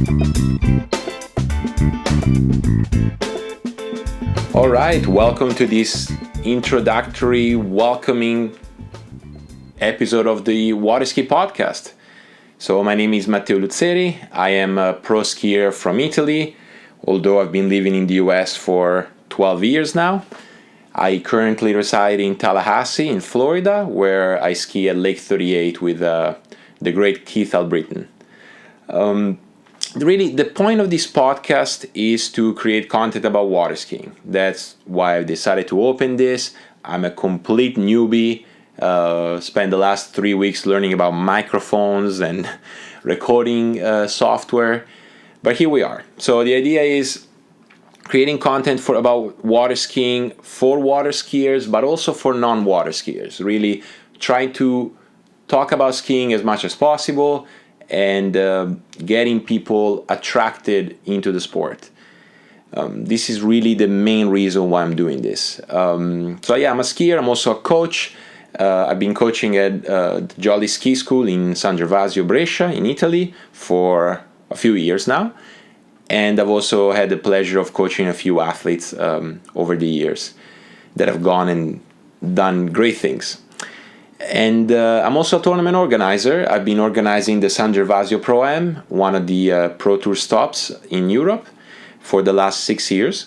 All right, welcome to this introductory, welcoming episode of the Water Ski Podcast. So my name is Matteo Luzzeri. I am a pro skier from Italy, although I've been living in the US for 12 years now. I currently reside in Tallahassee in Florida, where I ski at Lake 38 with the great Keith Albritton. Really, the point of this podcast is to create content about water skiing. That's why I decided to open this. I'm a complete newbie. Spent the last 3 weeks learning about microphones and recording software. But here we are. So the idea is creating content about water skiing for water skiers, but also for non-water skiers. Really trying to talk about skiing as much as possible and getting people attracted into the sport. This is really the main reason why I'm doing this. I'm a skier. I'm also a coach. I've been coaching at the Jolly Ski School in San Gervasio, Brescia, in Italy for a few years now. And I've also had the pleasure of coaching a few athletes over the years that have gone and done great things. And I'm also a tournament organizer. I've been organizing the San Gervasio Pro-Am, one of the Pro Tour stops in Europe, for the last 6 years.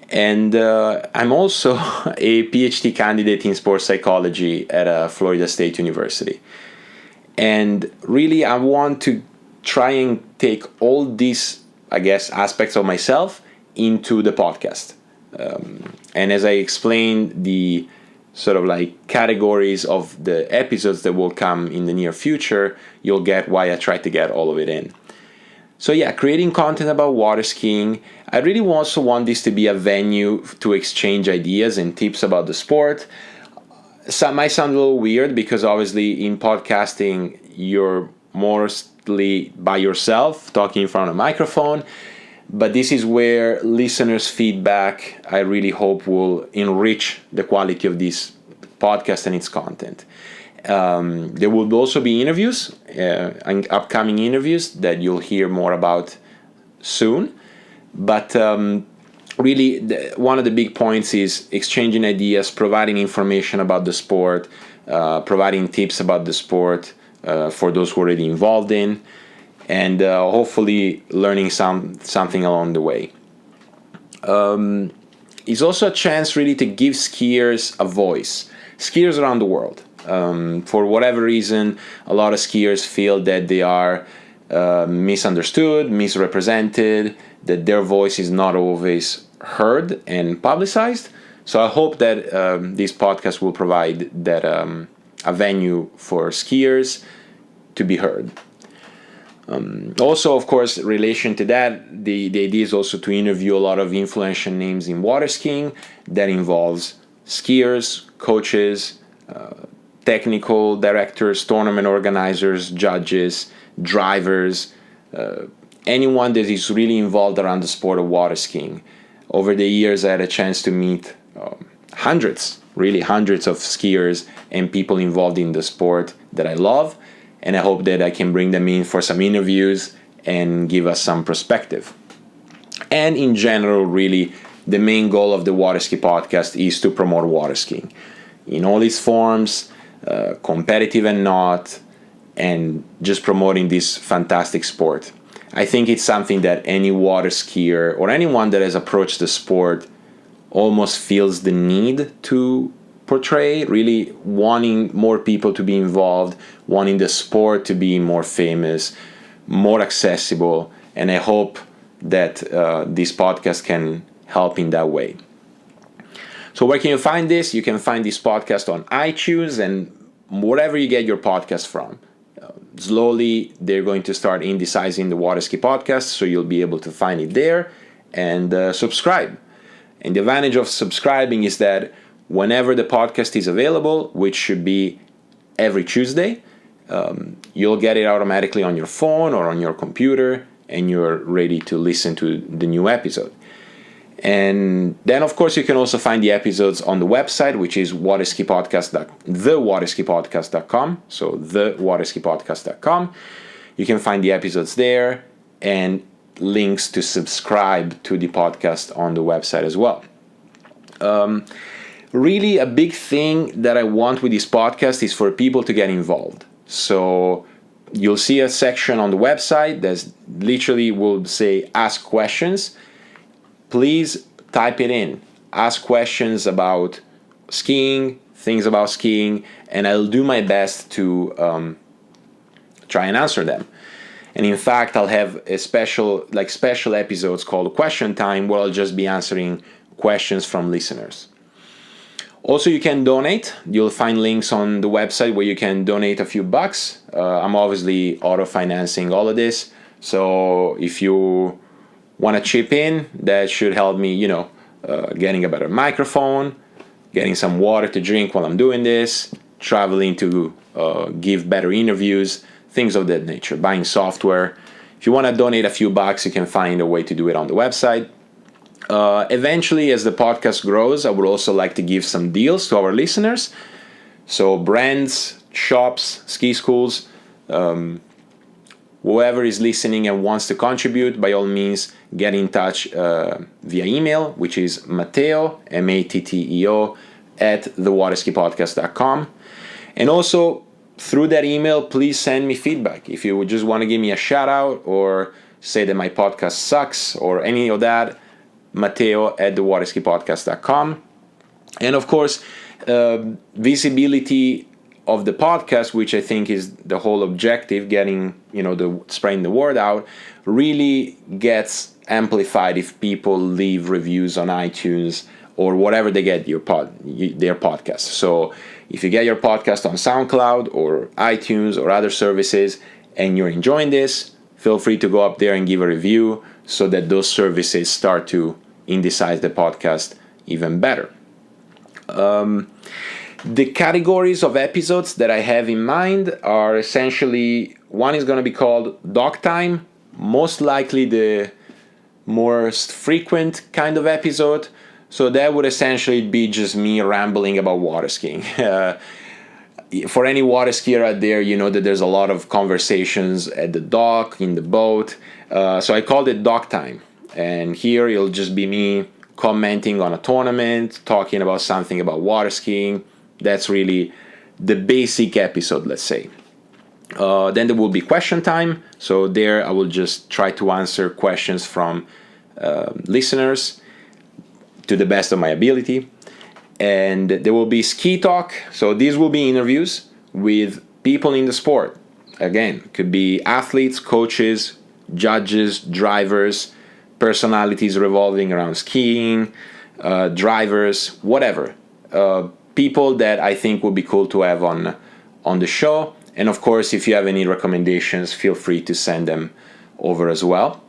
And I'm also a PhD candidate in sports psychology at Florida State University. And really, I want to try and take all these, aspects of myself into the podcast. And as I explained, the sort of categories of the episodes that will come in the near future, you'll get why I try to get all of it in. So creating content about water skiing. I really also want this to be a venue to exchange ideas and tips about the sport. Some might sound a little weird because obviously in podcasting, you're mostly by yourself talking in front of a microphone. But this is where listeners' feedback, I really hope, will enrich the quality of this podcast and its content. There will also be interviews, upcoming interviews that you'll hear more about soon. But really, one of the big points is exchanging ideas, providing information about the sport, providing tips about the sport for those who are already involved in, and hopefully learning something along the way. It's also a chance really to give skiers a voice. Skiers around the world. For whatever reason, a lot of skiers feel that they are misunderstood, misrepresented, that their voice is not always heard and publicized. So I hope that this podcast will provide that a venue for skiers to be heard. Also, of course, in relation to that, the idea is also to interview a lot of influential names in water skiing that involves skiers, coaches, technical directors, tournament organizers, judges, drivers, anyone that is really involved around the sport of water skiing. Over the years, I had a chance to meet hundreds of skiers and people involved in the sport that I love. And I hope that I can bring them in for some interviews and give us some perspective. And in general, really, the main goal of the Water Ski Podcast is to promote water skiing in all its forms, competitive and not, and just promoting this fantastic sport. I think it's something that any water skier or anyone that has approached the sport almost feels the need to portray, really wanting more people to be involved, wanting the sport to be more famous, more accessible, and I hope that this podcast can help in that way. So where can you find this? You can find this podcast on iTunes and wherever you get your podcast from. Slowly, they're going to start indexing the Water Ski Podcast, so you'll be able to find it there and subscribe. And the advantage of subscribing is that whenever the podcast is available, which should be every Tuesday, you'll get it automatically on your phone or on your computer, and you're ready to listen to the new episode. And then, of course, you can also find the episodes on the website, which is thewaterskipodcast.com. So thewaterskipodcast.com. You can find the episodes there. and links to subscribe to the podcast on the website as well. Really, a big thing that I want with this podcast is for people to get involved. So you'll see a section on the website that literally will say ask questions. Please type it in. Ask questions about skiing, things about skiing, and I'll do my best to try and answer them. And in fact, I'll have a special episodes called Question Time, where I'll just be answering questions from listeners. Also, you can donate. You'll find links on the website where you can donate a few bucks. I'm obviously auto-financing all of this, so if you want to chip in, that should help me, getting a better microphone, getting some water to drink while I'm doing this, traveling to give better interviews, things of that nature, buying software. If you want to donate a few bucks, you can find a way to do it on the website. Eventually, as the podcast grows, I would also like to give some deals to our listeners. So brands, shops, ski schools, whoever is listening and wants to contribute, by all means, get in touch via email, which is Matteo, Matteo, at thewaterskipodcast.com. And also, through that email, please send me feedback. If you would just want to give me a shout out or say that my podcast sucks or any of that, Matteo at thewaterskipodcast.com. And of course, visibility of the podcast, which I think is the whole objective, getting, spreading the word out, really gets amplified if people leave reviews on iTunes or whatever they get their podcast. So if you get your podcast on SoundCloud or iTunes or other services and you're enjoying this, feel free to go up there and give a review so that those services start to indicize the podcast even better. The categories of episodes that I have in mind are essentially, one is going to be called Dog Time, most likely the most frequent kind of episode. So that would essentially be just me rambling about water skiing. For any water skier out there, you know that there's a lot of conversations at the dock, in the boat. So I called it Dog Time. And here it'll just be me commenting on a tournament, talking about something about water skiing. That's really the basic episode, let's say. Then there will be Question Time. So there I will just try to answer questions from listeners to the best of my ability. And there will be Ski Talk. So these will be interviews with people in the sport. Again, could be athletes, coaches, judges, drivers, personalities revolving around skiing, drivers, whatever. People that I think would be cool to have on the show. And of course, if you have any recommendations, feel free to send them over as well.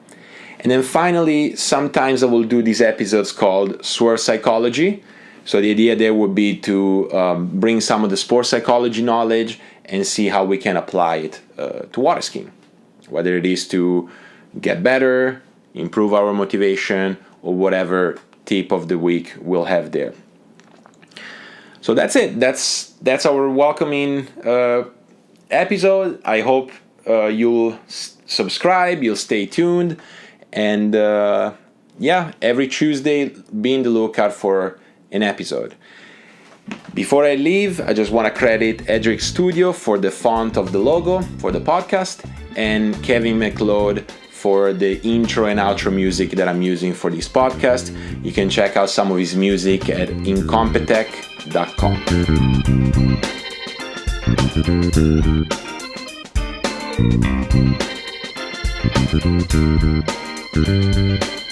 And then finally, sometimes I will do these episodes called Sword Psychology. So the idea there would be to bring some of the sports psychology knowledge and see how we can apply it to water skiing. Whether it is to get better, improve our motivation, or whatever tip of the week we'll have there. So that's it. That's our welcoming episode. I hope you'll subscribe, you'll stay tuned, and every Tuesday be in the lookout for an episode. Before I leave, I just want to credit Edric Studio for the font of the logo for the podcast, and Kevin McLeod for the intro and outro music that I'm using for this podcast. You can check out some of his music at incompetech.com.